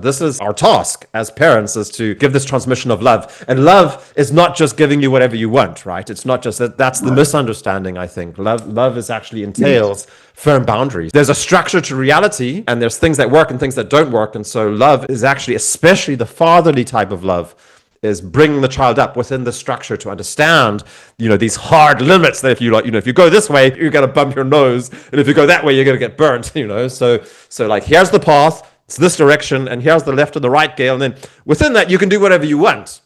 This is our task as parents, is to give this transmission of love. And love is not just giving you whatever you want, right? It's not just that. That's the misunderstanding, I think. Love is actually entails firm boundaries. There's a structure to reality, and there's things that work and things that don't work. And so love is actually, especially the fatherly type of love, is bringing the child up within the structure to understand, these hard limits that if you if you go this way, you're going to bump your nose. And if you go that way, you're going to get burnt, So like, here's the path. It's this direction, and here's the left and the right, Gail. And then within that, you can do whatever you want.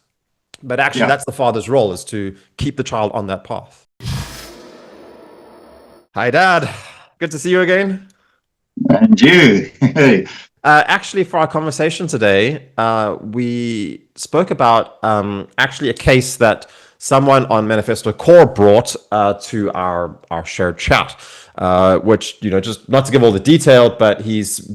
But actually, that's the father's role, is to keep the child on that path. Hi, Dad. Good to see you again. And you. Actually, for our conversation today, we spoke about actually a case that someone on Maniphesto Core brought to our shared chat, which, just not to give all the detail, but he's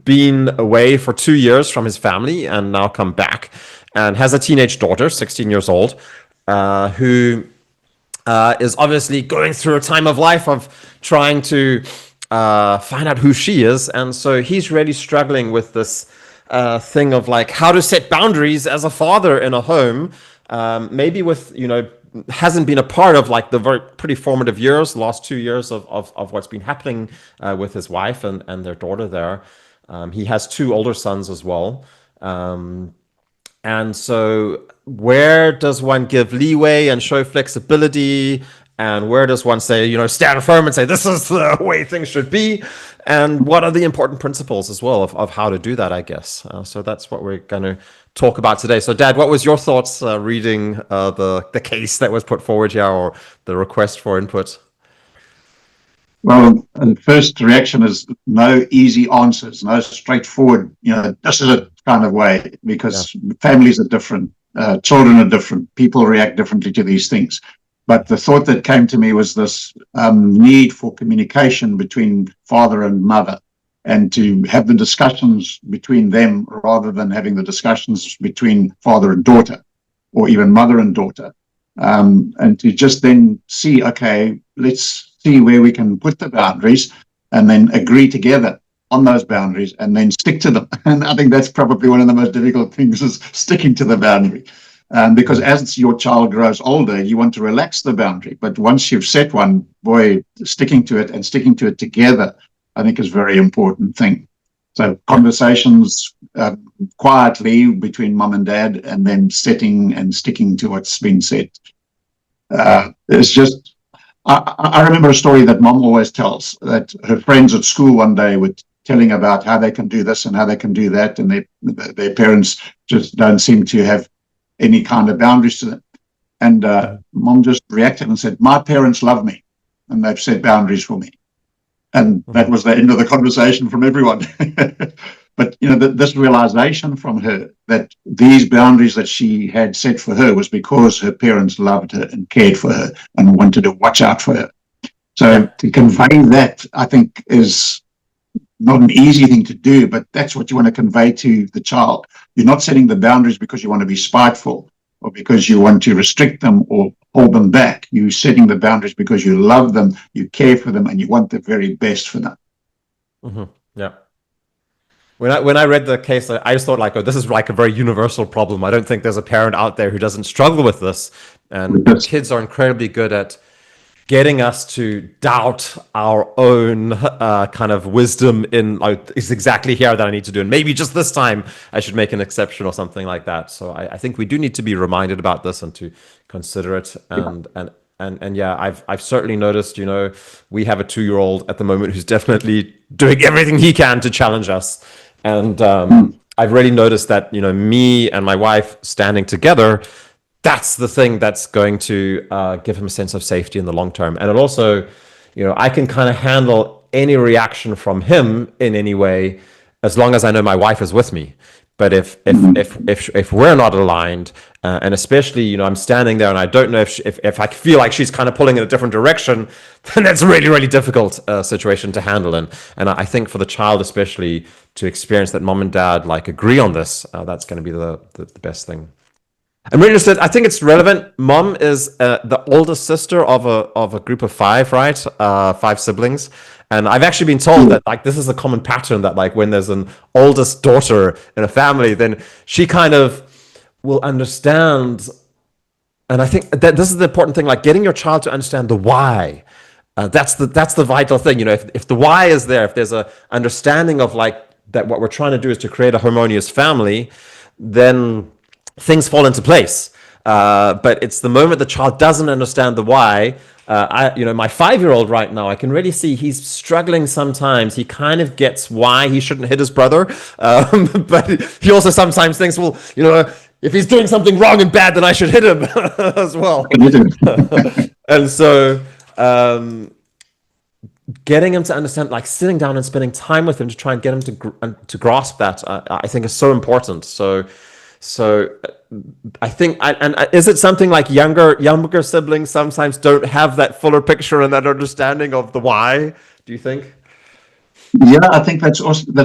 been away for 2 years from his family and now come back, and has a teenage daughter, 16 years old, who is obviously going through a time of life of trying to find out who she is. And so he's really struggling with this thing of like how to set boundaries as a father in a home, maybe with, hasn't been a part of like the pretty formative years, last 2 years of what's been happening with his wife and their daughter there. He has 2 older sons as well. And so where does one give leeway and show flexibility? And where does one say, stand firm and say, this is the way things should be? And what are the important principles as well of how to do that, I guess? So that's what we're going to talk about today. So, Dad, what was your thoughts reading the case that was put forward here, or the request for input? Well, the first reaction is no easy answers, no straightforward, this is a kind of way, because families are different, children are different, people react differently to these things. But the thought that came to me was this need for communication between father and mother, and to have the discussions between them rather than having the discussions between father and daughter, or even mother and daughter. And to just then see, okay, let's see where we can put the boundaries, and then agree together on those boundaries and then stick to them. And I think that's probably one of the most difficult things, is sticking to the boundary. Because as your child grows older, you want to relax the boundary. But once you've set one, boy, sticking to it and sticking to it together, I think is a very important thing. So conversations quietly between mom and dad, and then setting and sticking to what's been said. It's just, I remember a story that mom always tells, that her friends at school one day were telling about how they can do this and how they can do that, and their parents just don't seem to have any kind of boundaries to them. And mom just reacted and said, my parents love me, and they've set boundaries for me. And that was the end of the conversation from everyone. But, this realization from her that these boundaries that she had set for her was because her parents loved her and cared for her and wanted to watch out for her. So to convey that, I think, is not an easy thing to do, but that's what you want to convey to the child. You're not setting the boundaries because you want to be spiteful, or because you want to restrict them or hold them back. You're setting the boundaries because you love them, you care for them, and you want the very best for them. Mm-hmm. Yeah. When I read the case, I just thought like, this is like a very universal problem. I don't think there's a parent out there who doesn't struggle with this. And kids are incredibly good at getting us to doubt our own kind of wisdom in, like, it's exactly here that I need to do, and maybe just this time I should make an exception or something like that. So I think we do need to be reminded about this and to consider it. And yeah, I've certainly noticed, we have a 2-year-old at the moment who's definitely doing everything he can to challenge us. And I've really noticed that, me and my wife standing together, that's the thing that's going to give him a sense of safety in the long term. And it also, I can kind of handle any reaction from him in any way, as long as I know my wife is with me. But if we're not aligned, and especially, I'm standing there and I don't know if I feel like she's kind of pulling in a different direction, then that's a really, really difficult situation to handle. And I think for the child, especially, to experience that mom and dad like agree on this, that's going to be the best thing. I'm really interested. I think it's relevant. Mom is the oldest sister of a group of five, right? Five siblings. And I've actually been told Yeah. that like this is a common pattern that like when there's an oldest daughter in a family, then she kind of will understand. And I think that this is the important thing, like getting your child to understand the why. That's the vital thing. If the why is there, if there's a understanding of like that, what we're trying to do is to create a harmonious family, then things fall into place. But it's the moment the child doesn't understand the why. My 5-year-old right now, I can really see he's struggling sometimes. He kind of gets why he shouldn't hit his brother, but he also sometimes thinks, well, if he's doing something wrong and bad, then I should hit him as well. And so getting him to understand, like sitting down and spending time with him to try and get him to grasp that, I think is so important. So I think, and is it something like younger siblings sometimes don't have that fuller picture and that understanding of the why? Do you think? Yeah, I think that's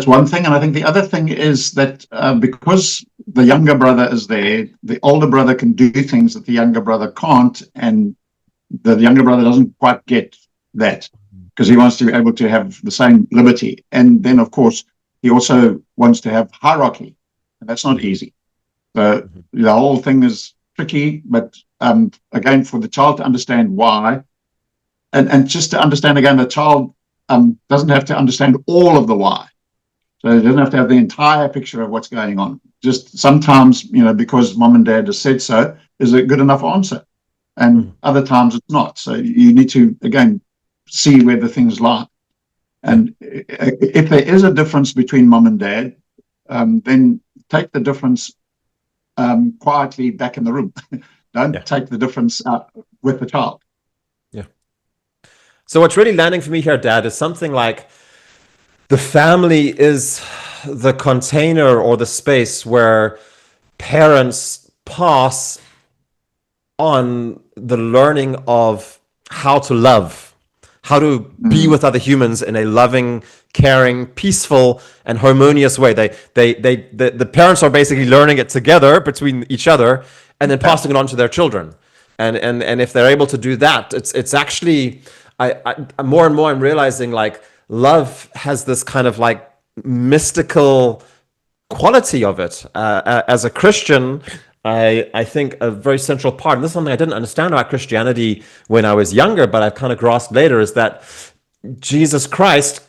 one thing, and I think the other thing is that because the younger brother is there, the older brother can do things that the younger brother can't, and the younger brother doesn't quite get that because he wants to be able to have the same liberty, and then of course he also wants to have hierarchy, and that's not easy. So the whole thing is tricky, but again, for the child to understand why, and just to understand again, the child doesn't have to understand all of the why. So he doesn't have to have the entire picture of what's going on. Just sometimes, because mom and dad has said so, is a good enough answer. And other times it's not. So you need to, again, see where the things lie. And if there is a difference between mom and dad, then take the difference quietly back in the room. Don't take the difference out with the child. Yeah. So what's really landing for me here, Dad, is something like the family is the container or the space where parents pass on the learning of how to love, how to be with other humans in a loving, caring, peaceful, and harmonious way. The parents are basically learning it together between each other and then passing it on to their children. And if they're able to do that, it's actually I more and more I'm realizing like love has this kind of like mystical quality of it. As a Christian, I think a very central part, and this is something I didn't understand about Christianity when I was younger, but I've kind of grasped later, is that Jesus Christ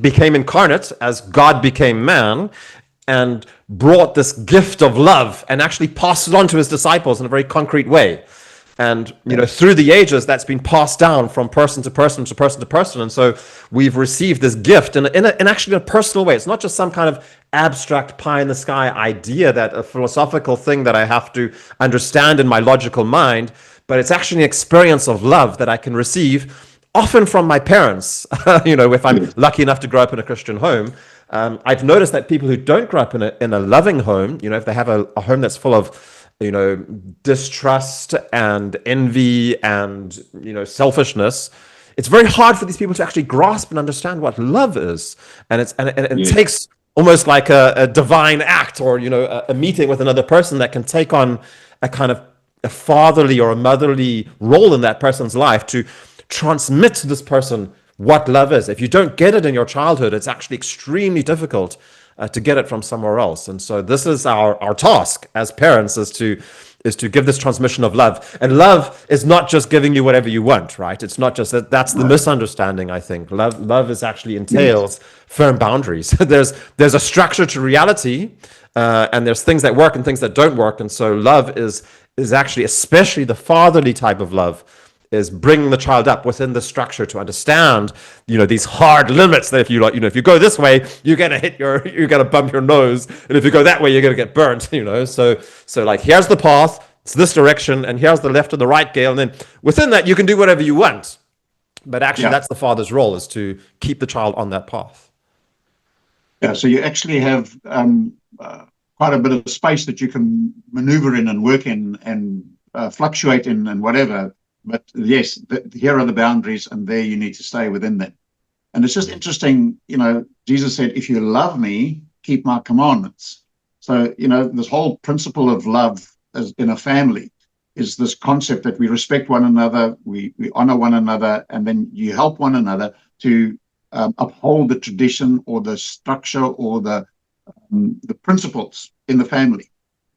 became incarnate as God became man and brought this gift of love and actually passed it on to his disciples in a very concrete way. And through the ages, that's been passed down from person to person to person to person. And so we've received this gift in actually a personal way. It's not just some kind of abstract pie in the sky idea, that a philosophical thing that I have to understand in my logical mind, but it's actually an experience of love that I can receive, often from my parents. If I'm lucky enough to grow up in a Christian home. I've noticed that people who don't grow up in a loving home, if they have a home that's full of distrust and envy and, selfishness, it's very hard for these people to actually grasp and understand what love is. And it takes almost like a divine act or, a meeting with another person that can take on a kind of a fatherly or a motherly role in that person's life to transmit to this person what love is. If you don't get it in your childhood, it's actually extremely difficult to get it from somewhere else. And so this is our task as parents, is to give this transmission of love. And love is not just giving you whatever you want, right? It's not just that. That's the misunderstanding, I think. Love is actually entails firm boundaries. There's a structure to reality, and there's things that work and things that don't work. And so love is actually, especially the fatherly type of love, is bringing the child up within the structure to understand, these hard limits that if you if you go this way, you're gonna bump your nose, and if you go that way, you're gonna get burnt. So like here's the path, it's this direction, and here's the left and the right gale, and then within that you can do whatever you want. But actually, that's the father's role, is to keep the child on that path. Yeah. So you actually have quite a bit of space that you can maneuver in and work in and fluctuate in and whatever. But yes, here are the boundaries, and there you need to stay within them. And it's just interesting, Jesus said, if you love me, keep my commandments. So, this whole principle of love as in a family is this concept that we respect one another, we honor one another, and then you help one another to uphold the tradition or the structure or the principles in the family.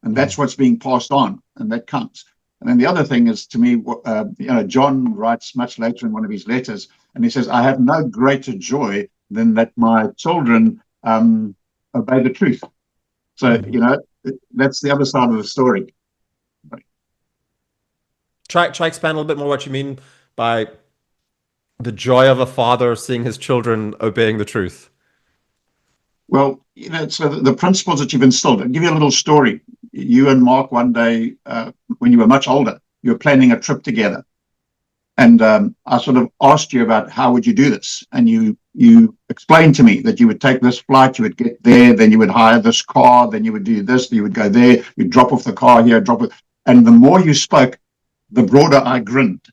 And that's what's being passed on, and that counts. And then the other thing is, to me, John writes much later in one of his letters, and he says, I have no greater joy than that my children obey the truth. So, that's the other side of the story. Try expand a little bit more what you mean by the joy of a father seeing his children obeying the truth. Well, so the principles that you've instilled. I'll give you a little story. You and Mark, one day, when you were much older, you were planning a trip together. And I sort of asked you about how would you do this? And you explained to me that you would take this flight, you would get there, then you would hire this car, then you would do this, you would go there, you'd drop off the car here, drop it. And the more you spoke, the broader I grinned,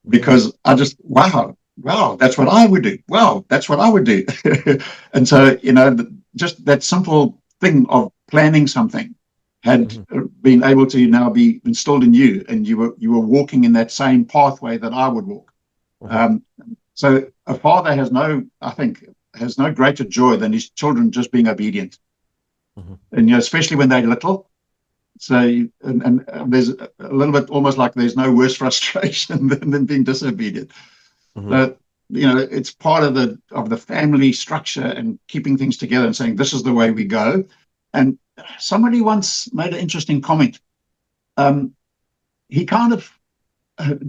because I just, wow, that's what I would do. Wow, that's what I would do. And so, just that simple thing of planning something had been able to now be installed in you, and you were walking in that same pathway that I would walk. So a father has no greater joy than his children just being obedient, and especially when they're little. So and there's a little bit almost like there's no worse frustration than being disobedient. But it's part of the family structure and keeping things together and saying this is the way we go. And somebody once made an interesting comment. He kind of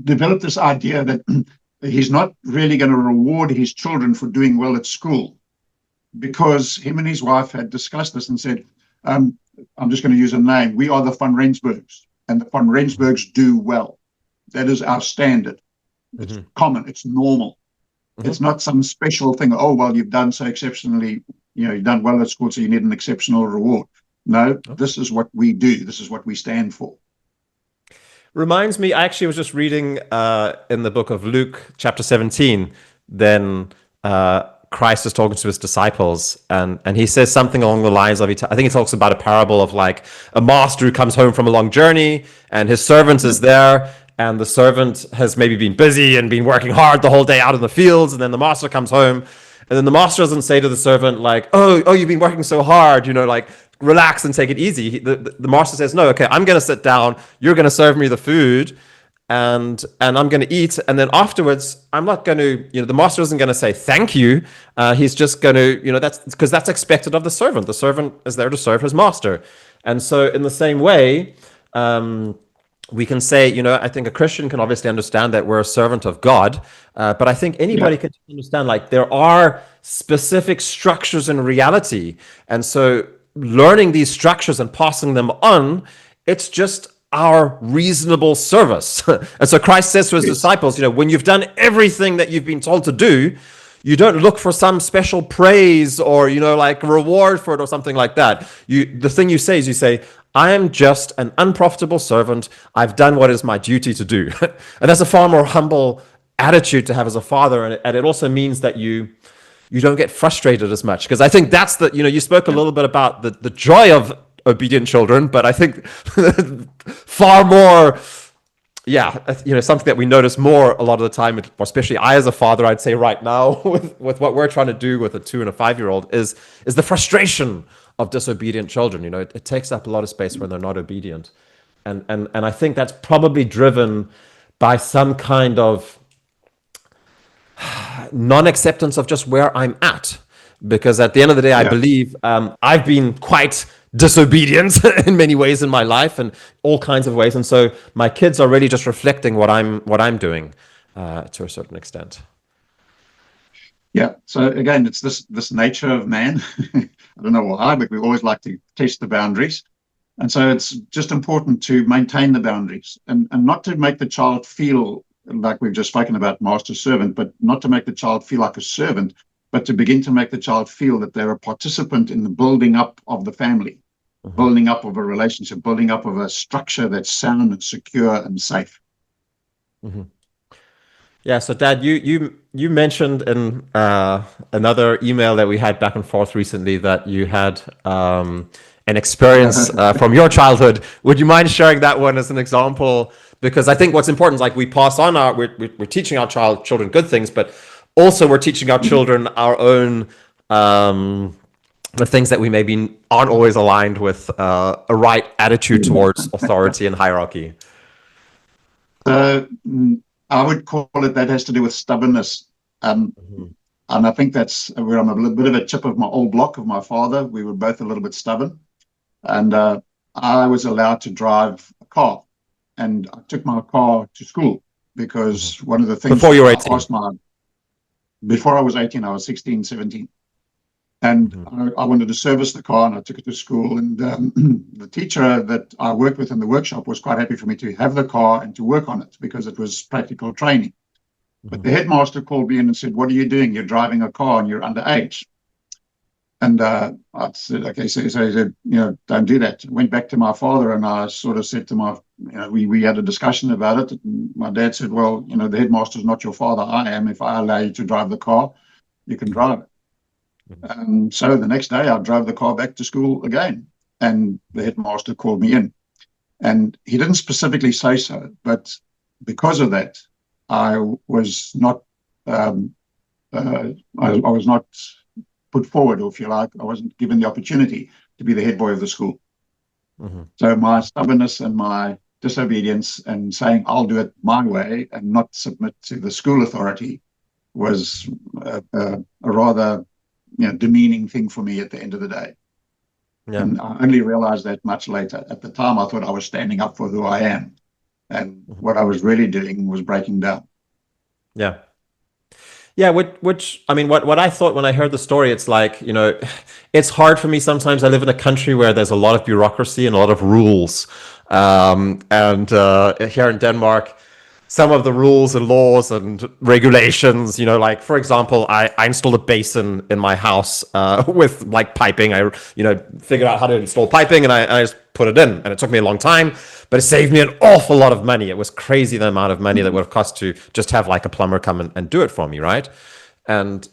developed this idea that he's not really going to reward his children for doing well at school, because him and his wife had discussed this and said, I'm just going to use a name. We are the Van Rensburgs, and the Van Rensburgs do well. That is our standard. It's common. It's normal. It's not some special thing. Oh, well, you've done so exceptionally. You've done well at school, so you need an exceptional reward. No, this is what we do. This is what we stand for. Reminds me, I actually was just reading in the book of Luke, chapter 17, then Christ is talking to his disciples, and he says something along the lines of, I think he talks about a parable of like a master who comes home from a long journey, and his servant is there, and the servant has maybe been busy and been working hard the whole day out in the fields, and then the master comes home, and then the master doesn't say to the servant like, oh, you've been working so hard, like relax and take it easy. The master says, no, okay, I'm going to sit down, you're going to serve me the food, and I'm going to eat, and then afterwards I'm not going to, the master isn't going to say thank you. He's just going to, that's because that's expected of the servant. The servant is there to serve his master. And so in the same way, we can say, I think a Christian can obviously understand that we're a servant of God, but I think anybody can understand like there are specific structures in reality. And so learning these structures and passing them on, it's just our reasonable service. And so Christ says to his disciples, when you've done everything that you've been told to do, you don't look for some special praise or, like reward for it or something like that. The thing you say is you say, I am just an unprofitable servant. I've done what is my duty to do. And that's a far more humble attitude to have as a father. And it also means that you don't get frustrated as much. Because I think that's you spoke a little bit about the joy of obedient children, but I think far more, something that we notice more a lot of the time, especially I as a father, I'd say right now with what we're trying to do with a 2 and a 5-year-old is the frustration of disobedient children. It takes up a lot of space when they're not obedient. And I think that's probably driven by some kind of non-acceptance of just where I'm at. Because at the end of the day, I believe I've been quite disobedient in many ways in my life and all kinds of ways. And so my kids are really just reflecting what I'm doing to a certain extent. Yeah. So again, it's this nature of man. I don't know why, but we always like to test the boundaries. And so it's just important to maintain the boundaries and not to make the child feel like we've just spoken about master servant, but not to make the child feel like a servant, but to begin to make the child feel that they're a participant in the building up of the family, building up of a relationship, building up of a structure that's sound and secure and safe. Yeah, so Dad, you mentioned in another email that we had back and forth recently that you had an experience from your childhood. Would you mind sharing that one as an example? Because I think what's important is like we pass on we're teaching our children good things, but also we're teaching our children our own the things that we maybe aren't always aligned with a right attitude towards authority and hierarchy. So I would call it that has to do with stubbornness. And I think that's where I'm a little bit of a chip of my old block of my father. We were both a little bit stubborn. And I was allowed to drive a car. And I took my car to school because one of the things before you were 18. Before I was 18, I was 16, 17. And I wanted to service the car, and I took it to school. And the teacher that I worked with in the workshop was quite happy for me to have the car and to work on it because it was practical training. But the headmaster called me in and said, "What are you doing? You're driving a car and you're underage." And I said, "Okay." So he said, "Don't do that." I went back to my father and I sort of said to we had a discussion about it. And my dad said, "Well, the headmaster's not your father. I am. If I allow you to drive the car, you can drive it." So the next day I drove the car back to school again, and the headmaster called me in, and he didn't specifically say so, but because of that, I was not I was not put forward, or if you like, I wasn't given the opportunity to be the head boy of the school. So my stubbornness and my disobedience and saying I'll do it my way and not submit to the school authority was a rather demeaning thing for me at the end of the day. Yeah. And I only realized that much later. At the time, I thought I was standing up for who I am. And what I was really doing was breaking down. Yeah. Yeah, which I mean, what I thought when I heard the story, it's like, it's hard for me sometimes. I live in a country where there's a lot of bureaucracy and a lot of rules. And here in Denmark, some of the rules and laws and regulations, like, for example, I installed a basin in my house with like piping. I, figured out how to install piping, and I just put it in, and it took me a long time, but it saved me an awful lot of money. It was crazy the amount of money that would have cost to just have like a plumber come and do it for me, right? And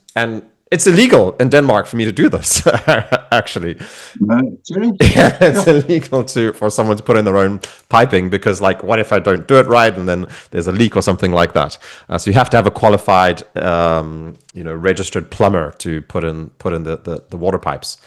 it's illegal in Denmark for me to do this, actually. Yeah, it's illegal for someone to put in their own piping because, like, what if I don't do it right and then there's a leak or something like that? So you have to have a qualified, registered plumber to put in the water pipes.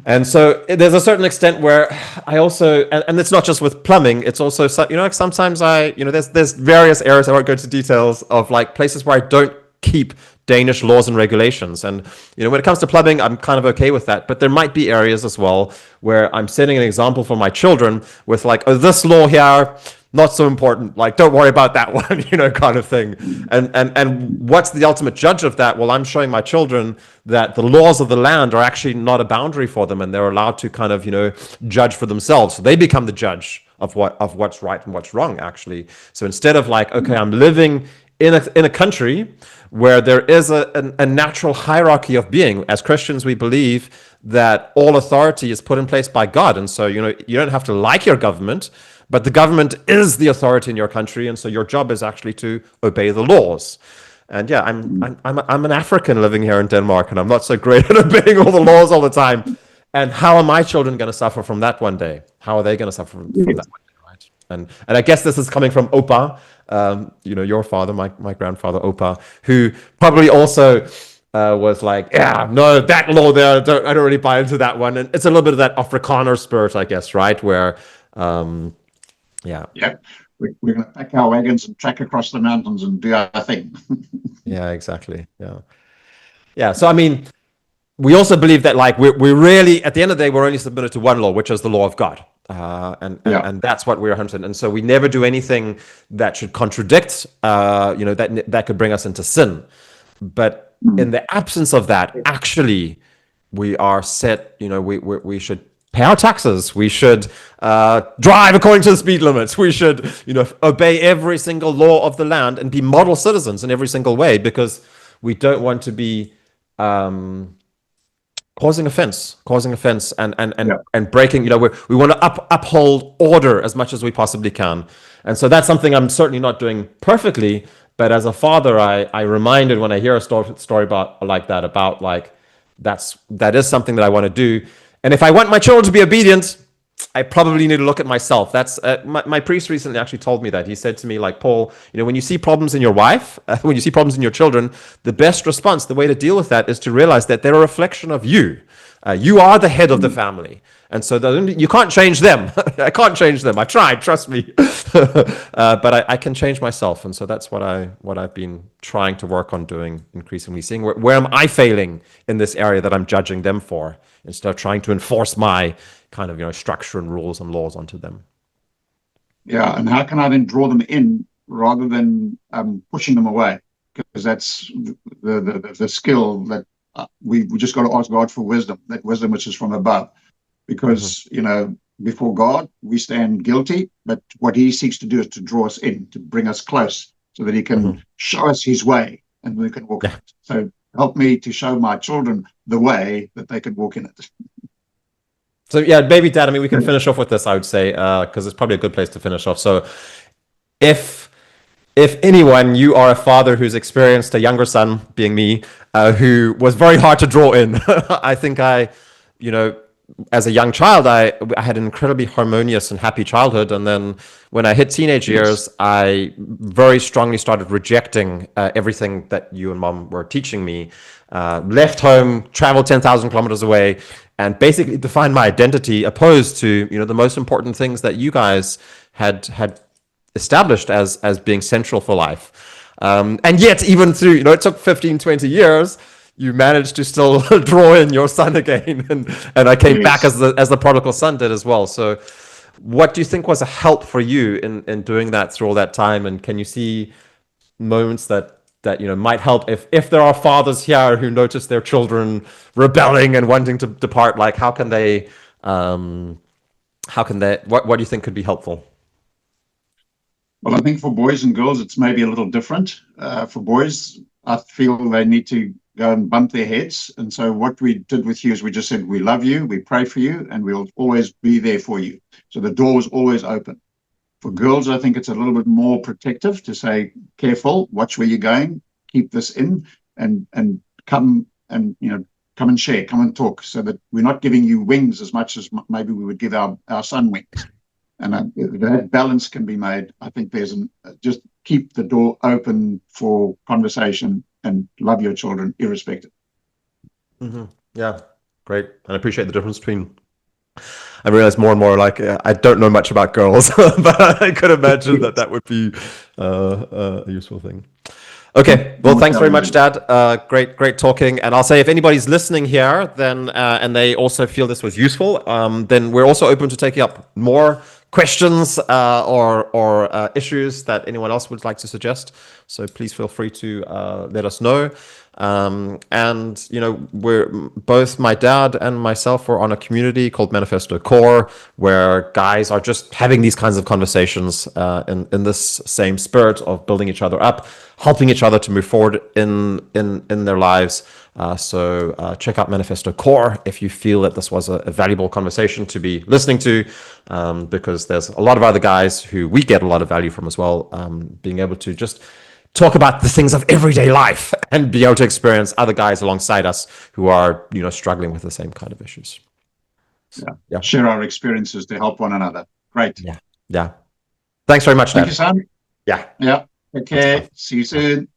And so there's a certain extent where I also, and it's not just with plumbing, it's also, sometimes there's various areas, I won't go into details, of like places where I don't keep Danish laws and regulations. And, when it comes to plumbing, I'm kind of okay with that. But there might be areas as well where I'm setting an example for my children with like, oh, this law here, not so important. Like, don't worry about that one, kind of thing. And what's the ultimate judge of that? Well, I'm showing my children that the laws of the land are actually not a boundary for them, and they're allowed to kind of, judge for themselves. So they become the judge of what's right and what's wrong, actually. So instead of like, okay, I'm living in a country where there is a natural hierarchy of being. As Christians, we believe that all authority is put in place by God. And so, you don't have to like your government, but the government is the authority in your country. And so your job is actually to obey the laws. And yeah, I'm an African living here in Denmark, and I'm not so great at obeying all the laws all the time. And how are my children going to suffer from that one day? How are they going to suffer from that one day, right? And I guess this is coming from Opa, your father, my grandfather, Opa, who probably also was like, yeah, no, that law there, I don't really buy into that one. And it's a little bit of that Afrikaner spirit, I guess, right? Where, yeah. We're going to pack our wagons and trek across the mountains and do our thing. Yeah, exactly. Yeah. So, I mean, we also believe that, like, we really, at the end of the day, we're only submitted to one law, which is the law of God. And that's what we're hunting. And so we never do anything that should contradict, that could bring us into sin. But in the absence of that, actually, we are set, we should pay our taxes. We should drive according to the speed limits. We should, obey every single law of the land and be model citizens in every single way, because we don't want to be causing offense and breaking. We want to uphold order as much as we possibly can. And so that's something I'm certainly not doing perfectly. But as a father, I reminded when I hear a story about that is something that I want to do. And if I want my children to be obedient, I probably need to look at myself. That's my priest recently actually told me that. He said to me, like, Paul, when you see problems in your wife, when you see problems in your children, the best response, the way to deal with that is to realize that they're a reflection of you. You are the head of the family. And so you can't change them. I can't change them. I tried, trust me. But I can change myself. And so that's what I've been trying to work on doing increasingly, seeing where am I failing in this area that I'm judging them for, instead of trying to enforce my kind of structure and rules and laws onto them. Yeah, and how can I then draw them in rather than pushing them away? Because that's the skill that we just got to ask God for wisdom, that wisdom which is from above. Because, before God, we stand guilty, but what he seeks to do is to draw us in, to bring us close so that he can show us his way and we can walk in it. So help me to show my children the way that they can walk in it. So yeah, maybe Dad, I mean, we can finish off with this, I would say, because it's probably a good place to finish off. So if anyone, you are a father who's experienced a younger son, being me, who was very hard to draw in. I think as a young child, I had an incredibly harmonious and happy childhood. And then when I hit teenage years, I very strongly started rejecting everything that you and Mom were teaching me. Left home, traveled 10,000 kilometers away, and basically defined my identity opposed to the most important things that you guys had established as being central for life. And yet, even through, it took 15, 20 years, you managed to still draw in your son again. And I came back as the prodigal son did as well. So what do you think was a help for you in doing that through all that time? And can you see moments that might help if there are fathers here who notice their children rebelling and wanting to depart? Like, what do you think could be helpful? Well, I think for boys and girls, it's maybe a little different. For boys, I feel they need to go and bump their heads. And so what we did with you is we just said, we love you, we pray for you, and we'll always be there for you. So the door was always open. For girls, I think it's a little bit more protective to say, careful, watch where you're going, keep this in, and come and come and share, come and talk, so that we're not giving you wings as much as maybe we would give our son wings. And that balance can be made. I think just keep the door open for conversation and love your children irrespective. Mm-hmm. Yeah, great. And I appreciate the difference between. I realize more and more, like, I don't know much about girls, but I could imagine that would be a useful thing. Okay, well, thanks very much, Dad. Great talking. And I'll say, if anybody's listening here, then and they also feel this was useful, then we're also open to taking up more questions or issues that anyone else would like to suggest. So please feel free to let us know. And we're both, my dad and myself, were on a community called Maniphesto Core, where guys are just having these kinds of conversations in this same spirit of building each other up, helping each other to move forward in their lives. So check out Maniphesto Core if you feel that this was a valuable conversation to be listening to, because there's a lot of other guys who we get a lot of value from as well, being able to just talk about the things of everyday life and be able to experience other guys alongside us who are struggling with the same kind of issues. Yeah. Share our experiences to help one another. Great. Yeah. Thanks very much, Dad. Thank you, son. Yeah. Okay. See you soon.